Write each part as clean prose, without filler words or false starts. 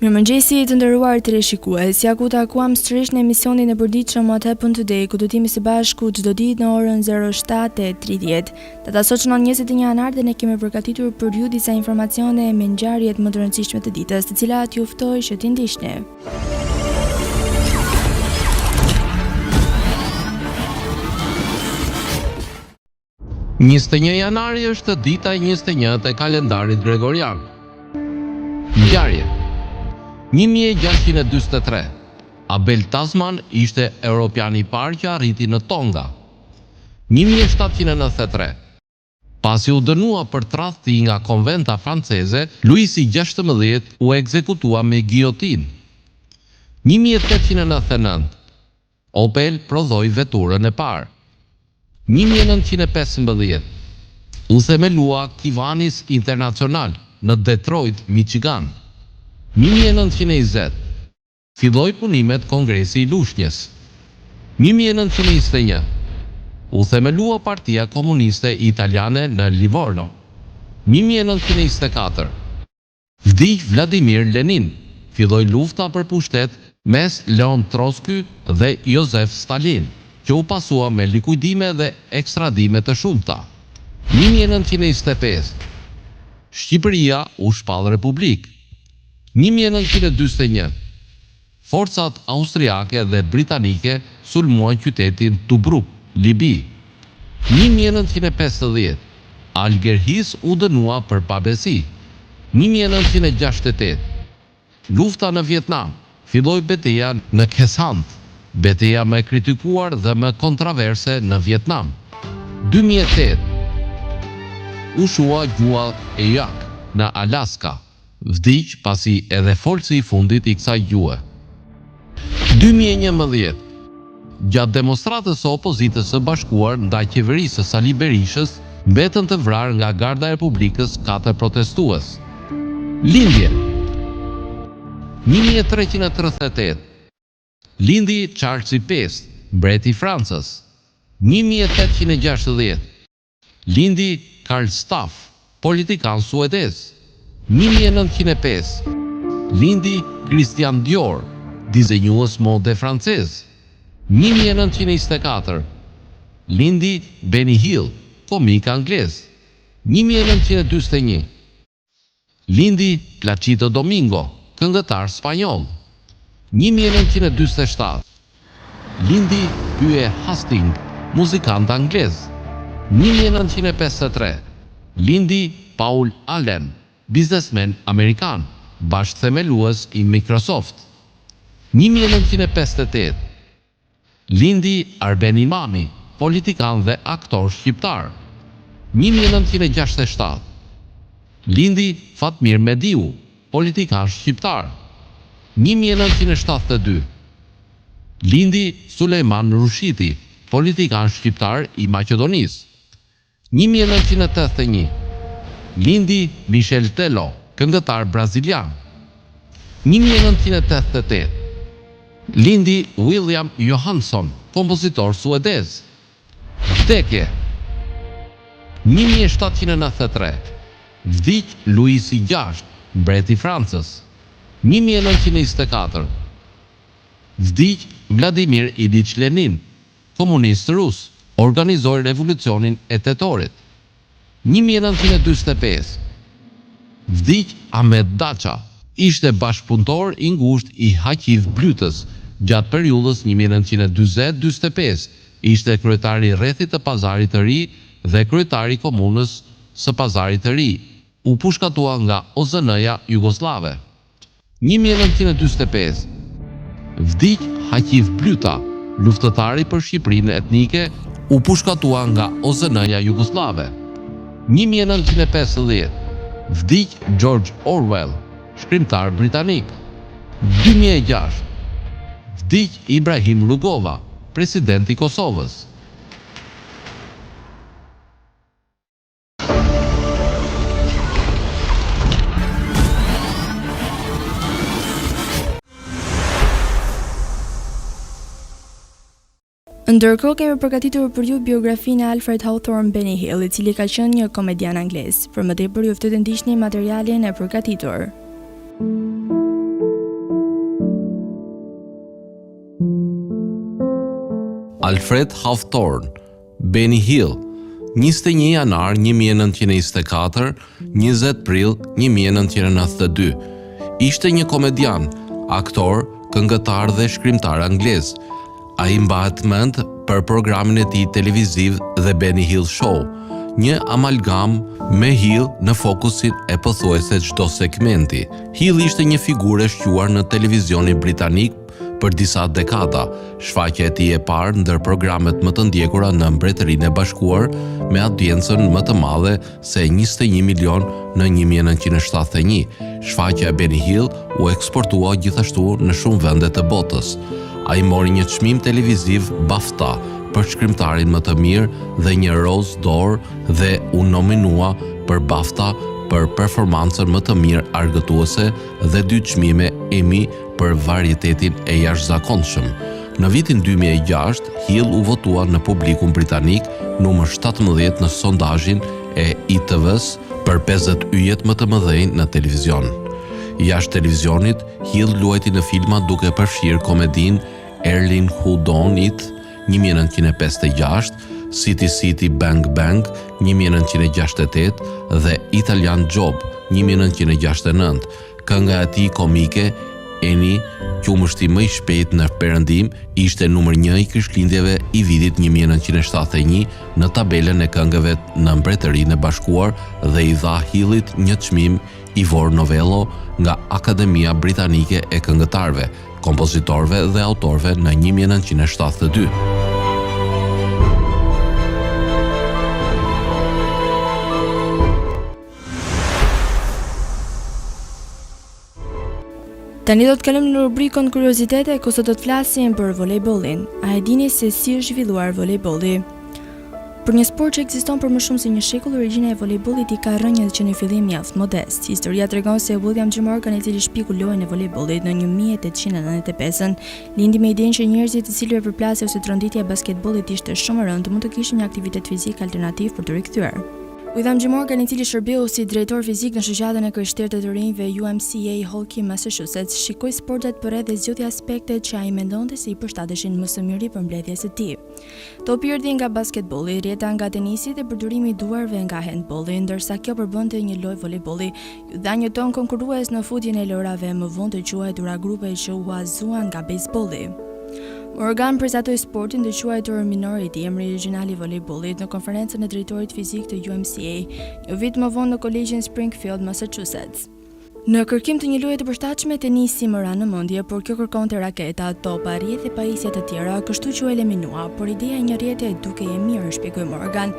Mirëmëngjesi të nderuar teleshikues, ja ku takuam sërish në emisionin e përditshëm What Happened Today, ku do t'jemi së bashku çdo ditë në orën 07:30. Data sot shënon 21 janar dhe ne kemi përgatitur për ju disa informacione me ngjarjet më të rëndësishme të ditës, të cilat ju ftoj që t'i ndiqni. 21 janari është dita e 21 të kalendarit gregorian. Ngjarje. 1643. Abel Tasman ishte europiani i parë që arriti në Tonga. 1793. Pasi u dënua për tradhti nga konventa franceze, Luisi XVI u ekzekutua me giotin. 1899. Opel prodhoi veturën e parë. 1915. U themelua Kivanis International në Detroit, Michigan. 1920. Filloi punimet Kongresi i Lushnjës. 1921. U themelua Partia Komuniste Italiane në Livorno. 1924. Vdiq Vladimir Lenin. Filloi lufta për pushtet mes Leon Trotsky dhe Josef Stalin, që u pasua me likuidime dhe ekstradime të shumta. 1925. Shqipëria u shpall republik. 1941. Forcat austriake dhe britanike sulmuan qytetin Tobruk, Libi. 1950. Algerhis u dënua për pabesi. 1968. Lufta në Vietnam. Filloi betejë në Khe Sanh, betejë më e kritikuar dhe më kontroverse në Vietnam. 2008. U shua gjua e Jak në Alaska. Vdiq pasi edhe folsi i fundit i kësaj gjue. 2011. Gjatë demonstratës së opozitës së bashkuar ndaj qeverisë së Sali Berishës, mbetën të vrarë nga Garda e Republikës 4 protestues. Lindje. 1338. Lindi Charles V, mbreti i Francës. 1860. Lindi Karl Staff, politikan suedez. 1905. Lindi Christian Dior, dizenjues mode francez. 1924. Lindi Benny Hill, komik anglez. 1941. Lindi Placido Domingo, këngëtar spanjoll. 1947. Lindi Hugh Hastings, muzikant anglez. 1953. Lindi Paul Allen, biznesmen amerikan, bashkëthemelues i Microsoft. 1958. Lindi Arben Imami, politikan dhe aktor shqiptar. 1967. Lindi Fatmir Mediu, politikan shqiptar. 1972. Lindi Sulejman Rushiti, politikan shqiptar i Maqedonisë. 1981. Lindi Michel Tello, këngëtar brazilian. 1988. Lindi William Johansson, kompozitor suedez. Vdekje. 1793. Vdiq Luisi VI, mbreti i Francës. 1924. Vdiq Vladimir Ilich Lenin, komunist rus, organizoi revolucionin e tetorit. 1945. Vdiq Ahmet Daça, ishte bashkëpunëtor i ngushtë i Haqiv Blytës gjatë periudhës 1940-45, ishte kryetari i rrethit të Pazarit të Ri dhe kryetari i komunës së Pazarit të Ri. U pushkatua nga OZN-ja Jugoslave. 1945. Vdiq Haqiv Blyta, luftëtari për Shqipërinë etnike, u pushkatua nga OZN-ja Jugoslave. 1950. Vdiq George Orwell, shkrimtar britanik. 2006. Vdiq Ibrahim Rugova, presidenti i Kosovës. Ndërkohë kemi përgatitur për ju biografinë e Alfred Hawthorne Benny Hill, i cili ka qenë një komedian anglez. Për më tepër ju ftoj të ndiqni materialin e përgatitur. Alfred Hawthorne, Benny Hill, 21 janar 1924, 20 prill 1992. Ishte një komedian, aktor, këngëtar dhe shkrimtar anglez. Ai mbahet mend për programin e tij televiziv The Benny Hill Show, një amalgam me Hill në fokusin e pothuajse çdo segmenti. Hill ishte një figurë e shquar në televizionin britanik për disa dekada, shfaqja e tij e parë ndër programet më të ndjekura në Mbretërinë e Bashkuar me audiencën më të madhe se 21 milion në 1971. Shfaqja e Benny Hill u eksportua gjithashtu në shumë vende të botës. Ai mori një çmim televiziv BAFTA për shkrimtarin më të mirë dhe një Rose d'Or dhe u nominua për BAFTA për performancën më të mirë argëtuese dhe 2 çmime Emmy për varietetin e jashtëzakonshëm. Në vitin 2006, Hill u votua në publikun britanik numër 17 në sondazhin e ITV-s për 50 yjet më të mëdhenj në televizion. Jashtë televizionit, Hill luajti në filma duke përfshirë komedin Erling Who Done It 1956, City City Bang Bang 1968 dhe Italian Job 1969. Kënga e tij komike Eni, qumështi më i shpejt në perëndim, ishte numër 1 i Krishtlindjeve i vitit 1971 në tabelën e këngëve në Mbretërinë e Bashkuar dhe i dha Hillit një çmim Ivor Novello nga Akademia Britanike e Këngëtarëve, kompozitorëve dhe autorëve në 1972. Tani do të kalojmë në rubrikën kuriozitete, ku sot do të flasim për volejbollin. A e dini se si është zhvilluar volejbolli? Për një sport që ekziston për më shumë se një shekull, origjina e volejbollit i ka rënjë që në fillim mjaft modest. Historia tregon se William G. Morgan, i cili shpiku lojën e volejbollit në 1895, lindi me idenë që njerëzit të cilëve përplasja ose tronditja e basketbollit ishte shumë e rëndë, mund të kishin një aktivitet fizik alternativ për të rikthyer. William G. Morgan, i cili shërbeu si drejtor fizik në shoqatën e krishterët të rinjve UMCA Holkey, Massachusetts, shikoi sportet përreth dhe zgjodhi aspektet që ai mendonte se i përshtateshin më së miri për mbledhjes së tij. Topi erdhi nga basketbolli, rjeta nga tenisi dhe përdorimi i duarve nga handbolli, ndërsa kjo përbënte një lojë volejbolli. Ju dha një ton konkurrues në futjen e lojrave më vonë të quajtura grupe që u huazuan nga bejsbolli. Morgan përcakton sportin të quajtur minority, emri origjinal i volejbollit, në konferencën e drejtorit fizik të UMCA, një vit më vonë në kolegjin Springfield, Massachusetts. Në kërkim të një loje të përshtatshme, tenisi më ra në mendje, por kjo kërkonte raketa, topa, rrjete e pajisje të tjera, kështu që u eliminua, por ideja e një rrjete duke e mirë, shpjegoi Morgan.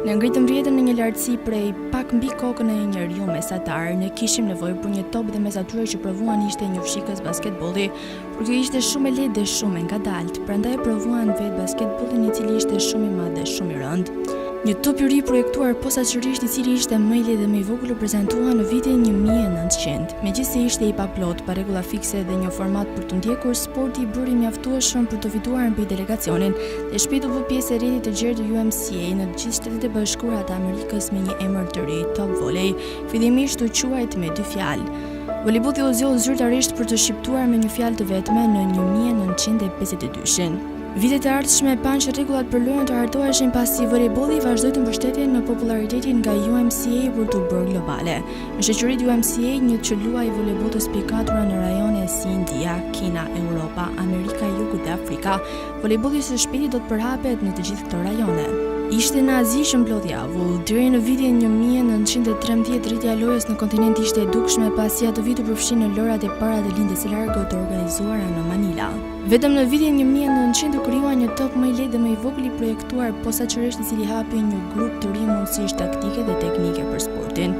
Ne ngritëm rrjeten në një lartësi prej pak mbi kokën e një njeriu mesatar, ne kishim nevojë për një top dhe mes atyre që provuan ishte një fshikës basketbolli, por kjo ishte shumë e lehtë dhe shumë e ngadalt, prandaj provuan vetë basketbollin, i cili ishte shumë i madh dhe shumë i rëndë. Një top i ri projektuar posaçërisht, i cili ishte më i lehtë dhe më i vogël, u prezantua në vitin 1900. Megjithëse ishte i paplot, pa rregulla fikse dhe një format për të ndjekur, sporti i bëri mjaftueshëm për të fituar mbi delegacionin dhe shpejt u bë pjesë e rrjetit të gjerë të UMCA në të gjithë Shtetet e Bashkuara të Amerikës me një emër të ri, Top Volley, fillimisht u quajtur me 2 fjalë. Volejbolli u zgjodh zyrtarisht për të shqiptuar me një fjalë të vetme në 1952. Vitet e ardhshme panë që rregullat për lojën të hartoheshin pasi volejbolli vazhdoi të mbështetej në popularitetin nga UMCA për të bërë globale. Në shoqëritë UMCA, një që luaj volejboll të spikatura në rajone si India, Kina, Europa, Amerika e Jugut dhe Afrika, volejbolli së shpejti do të përhapet në të gjithë këto rajone. Ishte në Azi që mblodhi avull. Deri në vitin 1913 rritja e lojës në kontinent ishte e dukshme pasi atë vit u përfshi në lojrat e para të lindjes së largët të organizuara në Manila. Vetëm në vitin 1900 u krijua një top më i lehtë dhe më i vogël i projektuar posaçërisht, i cili hapi një grup të ri mundësish taktike dhe teknike për sportin.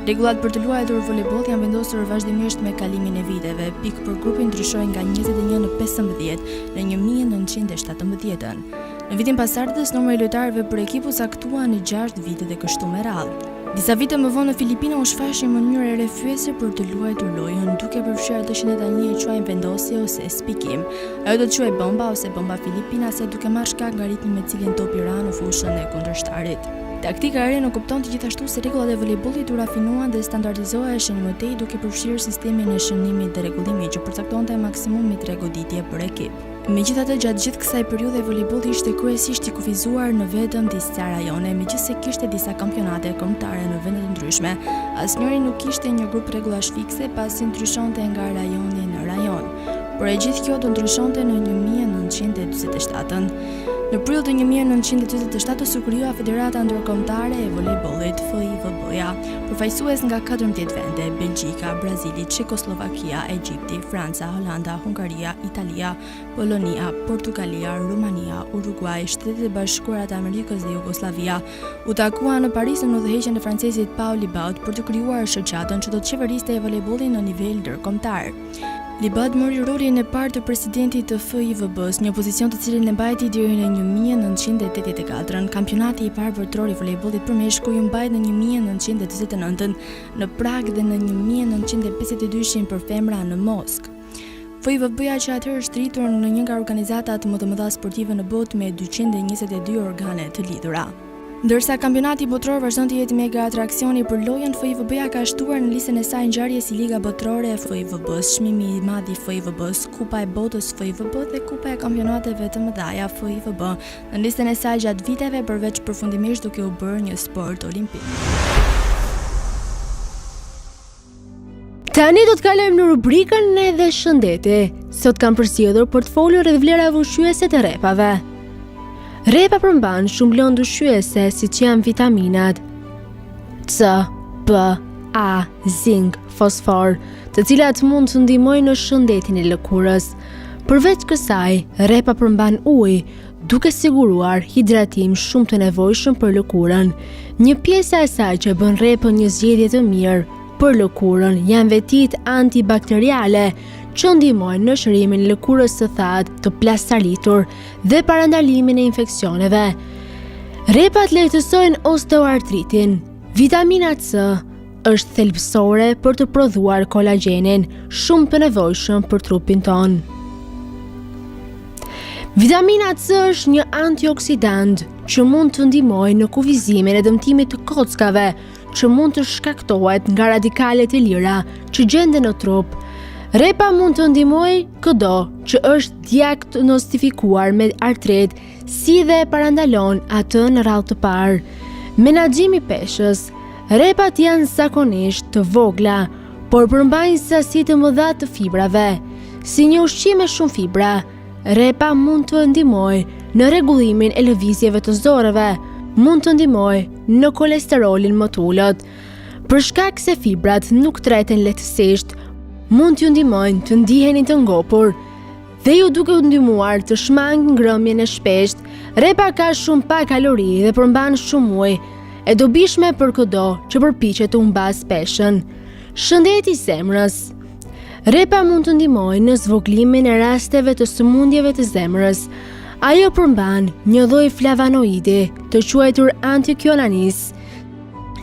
Rregullat për të luajtur volejboll janë vendosur vazhdimisht me kalimin e viteve. Pikë për grupin ndryshoi nga 21 në 15 në 1917. Në vitin pasardhës, numri i lojtarëve për ekip u saktua në 6 vite dhe kështu me radhë. Disa vite më vonë në Filipina u shfaq një mënyrë rrëfyese për të luajtur lojën, duke përfshirë atë që ne tani e quajmë vendosje ose spikim. Ajo do të quhej bomba ose bomba filipinase, duke marrë shkak nga ritmi me cilin topi ra në fushën e kundërshtarit. Taktika e re nuk kuptonte gjithashtu se rregullat e volejbollit u rafinuan dhe standardizoheshin më tej, duke përfshirë sistemin e shënimit dhe rregullimit që përcaktonte maksimumi 3 goditje për ekip. Megjithatë, gjatë gjithë kësaj periudhe voleybolli ishte kryesisht i kufizuar në vetëm disa rajone, megjithse kishte disa kampionate kombëtare në vende të ndryshme. Asnjëri nuk kishte një grup rregullash fikse, pasi ndryshonte nga rajoni në rajon. Por e gjithë kjo do ndryshonte në 1947-ën. Në prill të 1947 u krija Federata Ndërkombëtare e Voleybollit, FIVB-ja, përfaqësues nga 14 vende: Belgjika, Brazili, Çekoslovakia, Egjipti, Franca, Holanda, Hungaria, Italia, Polonia, Portugalia, Rumania, Uruguay, Shtetet e Bashkuara të Amerikës dhe Jugosllavia. U takua në Paris në udhëheqjen e francesit Paul Libaud për të krijuar shoqatën që do të qeveriste voleybollin në nivel ndërkombëtar. Libaud mori rolin e parë të presidentit të FIVB-s, një pozicion të cilin e mbajti deri në 1984. Kampionati i parë botror i voleybollit për meshkuj u mbajt në 1949, në Prag dhe në 1952 për femra në Moskë. FIVB-ja që atëherë është rritur në një nga organizatat më të mëdha sportive në botë me 222 organe të lidhura. Ndërsa kampionati botror vazhdon të jetë mega atraksioni për lojën, FIVB-ja ka shtuar në listën e saj ngjarje si Liga Botrore e FIVB-s, Çmimi i Madh i FIVB-s, Kupa e Botës FIVB dhe Kupa e Kampionateve të mëdha FIVB në listën e saj gjatë viteve, përveç përfundimisht duke u bërë një sport olimpik. Tani do të kalojmë në rubrikën edhe shëndeti. Sot kam përsjedhur portfolio rreth vlera ushqyese të repave. Repa përmban shumë lëndë ushqyese siç janë vitaminat C, B, A, zink, fosfor, të cilat mund të ndihmojnë në shëndetin e lëkurës. Përveç kësaj, repa përmban ujë, duke siguruar hidratim shumë të nevojshëm për lëkurën. Një pjesë e saj që bën repën një zgjedhje të mirë për lëkurën janë vetitë antibakteriale, që ndihmojnë në shërimin e lëkurës së thatë, të plastaritur dhe parandalimin e infeksioneve. Repat lehtësojnë osteoartritin. Vitamina C është thelbësore për të prodhuar kolagjenin, shumë të nevojshëm për trupin ton. Vitamina C është një antioksidant që mund të ndihmojë në kufizimin e dëmtimit të kockave, që mund të shkaktohet nga radikalet e lira që gjenden në trup. Repa mund të ndihmojë kudo që është diagnostifikuar me artrit, si dhe parandalon atë në radhë të parë. Menaxhimi i peshës. Repat janë zakonisht të vogla, por përmbajnë sasi të mëdha të fibrave. Si një ushqim me shumë fibra, repa mund të ndihmojë në rregullimin e lëvizjeve të zorëve, mund të ndihmojë në kolesterolin më të ulët. Për shkak se fibrat nuk treten lehtësisht, mund t'ju ndihmojnë të ndiheni të ngopur dhe ju duke u ndihmuar të shmangni ngrëmjen e shpeshtë. Repa ka shumë pak kalori dhe përmban shumë ujë, e dobishme për kudo që përpiqet të humbas peshën. Shëndeti i zemrës. Repa mund të ndihmojë në zvoglimin e rasteve të sëmundjeve të zemrës. Ajo përmban një lloj flavanoidi të quajtur anthocyanin.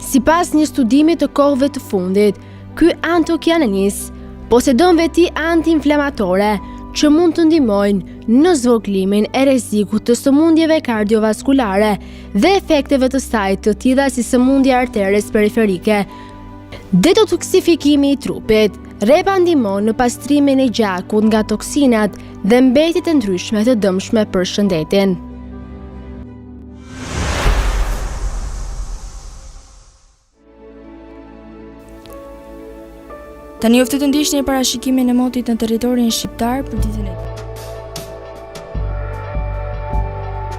Sipas një studimi të kohëve të fundit, ky anthocyanin posedon veti antiinflamatore që mund të ndihmojnë në zvoglimin e rrezikut të sëmundjeve kardiovaskulare dhe efekteve të saj të tilla si sëmundja arteres periferike. Detoksifikimi i trupit. Repa ndihmon në pastrimin e gjakut nga toksinat dhe mbetjet e ndryshme të dëmshme për shëndetin. Tani oftë të ndiqni parashikimin e motit në territorin shqiptar për ditën e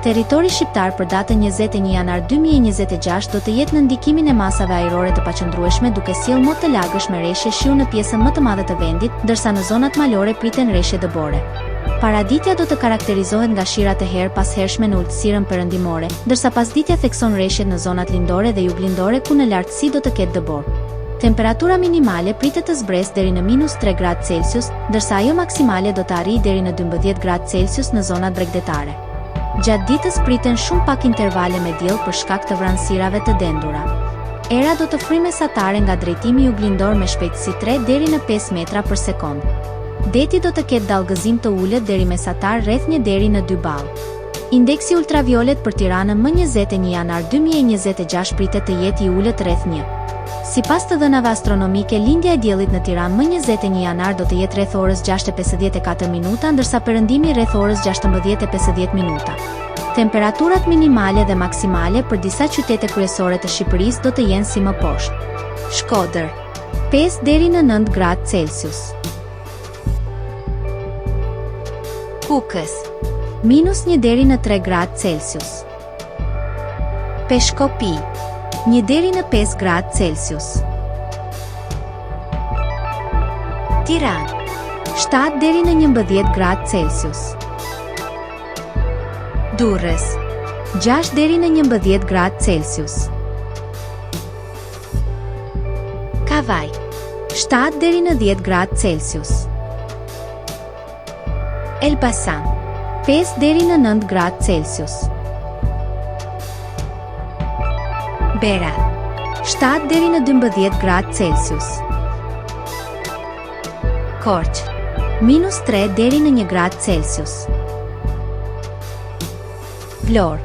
Territori shqiptar për datën 21 janar 2026 do të jetë në ndikimin e masave ajrore të paqëndrueshme, duke sjellë mot të lagësh me rreshje shiu në pjesën më të madhe të vendit, ndërsa në zonat malore priten rreshje dëbore. Paraditja do të karakterizohet nga shira të herë pas hershme në ulësirën perëndimore, ndërsa pasditja thekson rreshjet në zonat lindore dhe juglindore ku në lartësi do të ketë dëbor. Temperatura minimale pritet të zbresë deri në -3 gradë Celsius, ndërsa ajo maksimale do të arrijë deri në 12 gradë Celsius në zonat bregdetare. Gjatë ditës priten shumë pak intervale me diell për shkak të vranësirave të dendura. Era do të frymë mesatare nga drejtimi juglindor me shpejtësi 3 deri në 5 metra për sekond. Deti do të ketë dallgëzim të ulët deri mesatar rreth 1 deri në 2 ball. Indeksi ultraviolet për Tiranën më 21 janar 2026 pritet të jetë i ulët rreth 1. Sipas të dhënave astronomike, lindja e diellit në Tiranë më 21 janar do të jetë rreth orës 6:54 minuta, ndërsa perëndimi rreth orës 16:50 minuta. Temperaturat minimale dhe maksimale për disa qytete kryesore të Shqipërisë do të jenë si më poshtë. Shkodër, 5 deri në 9 gradë Celsius. Kukës, -1 deri në 3 gradë Celsius. Peshkopi, 1 deri në 5 gradë Celsius. Tiranë, 7 deri në 11 gradë Celsius. Durrës, 6 deri në 11 gradë Celsius. Kavaj, 7 deri në 10 gradë Celsius. Elbasan, 5 deri në 9 gradë Celsius. Berat, 7 deri në 12 gradë Celsius. Korçë, -3 deri në 1 gradë Celsius. Vlorë,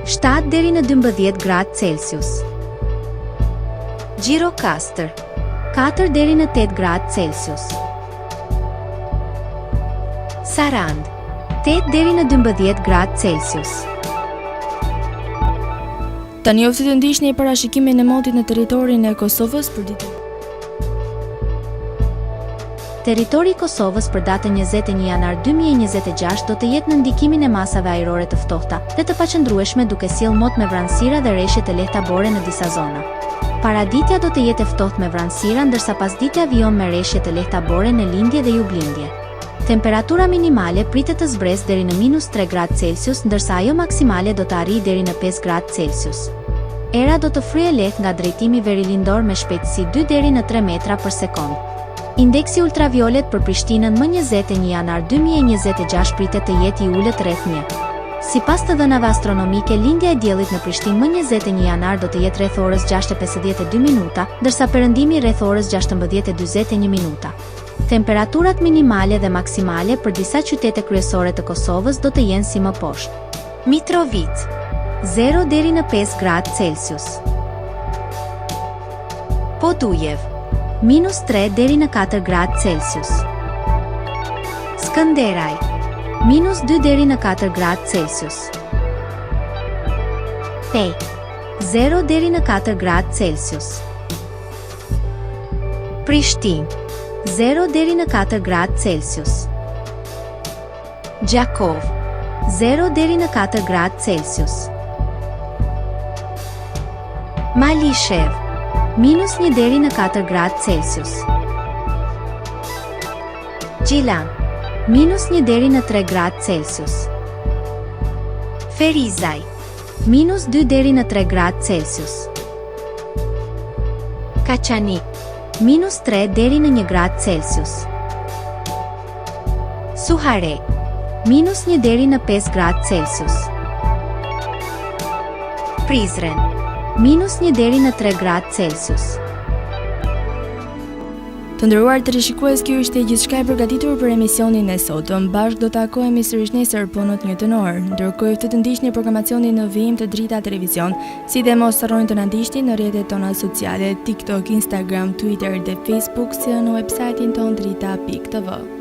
7 deri në 12 gradë Celsius. Gjirokastër, 4 deri në 8 gradë Celsius. Sarandë, 8 deri në 12 gradë Celsius. Tani oftë të ndiqni parashikimin e motit në territorin e Kosovës për ditën. Territori i Kosovës për datën 21 janar 2026 do të jetë në ndikimin e masave ajrore të ftohta dhe të paqëndrueshme, duke sjellë mot me vranësira dhe rreshje të lehta bore në disa zona. Paraditja do të jetë e ftohtë me vranësira, ndërsa pasditja vijon me rreshje të lehta bore në lindje dhe juglindje. Temperatura minimale pritet të zbresë deri në -3 gradë Celsius, ndërsa ajo maksimale do të arrijë deri në 5 gradë Celsius. Era do të fryejë lehtë nga drejtimi verilindor me shpejtësi 2 deri në 3 metra për sekond. Indeksi ultraviolet për Prishtinën më 21 janar 2026 pritet të jetë i ulët rreth 1. Sipas të dhënave astronomike, lindja e diellit në Prishtinë më 21 janar do të jetë rreth orës 6:52 minuta, ndërsa perëndimi rreth orës 16:41 minuta. Temperaturat minimale dhe maksimale për disa qytete kryesore të Kosovës do të jenë si më poshtë. Mitrovica, 0 deri në 5 gradë Celsius. Podujev, -3 deri në 4 gradë Celsius. Skënderaj, -2 deri në 4 gradë Celsius. Pej, 0 deri në 4 gradë Celsius. Prishtinë, 0 deri në 4 gradë Celsius. Gjakov, 0 deri në 4 gradë Celsius. Malishev, -1 deri në 4 gradë Celsius. Gjilan, -1 deri në 3 gradë Celsius. Ferizaj, -2 deri në 3 gradë Celsius. Kaçanik, -3 deri në 1 gradë Celsius. Suhare, -1 deri në 5 gradë Celsius. Prizren, -1 deri në 3 gradë Celsius. Të nderuar teleshikues, kjo ishte gjithçka e përgatitur për emisionin e sotëm. Bashkë do takohemi sërish nesër po në të njëjtën orë. Ndërkohë të ndiqni programacionin në vijim të Drita Televizion, si dhe mos harroni të na ndiqni në rrjetet tona sociale, TikTok, Instagram, Twitter dhe Facebook, si dhe në websajtin ton drita.tv.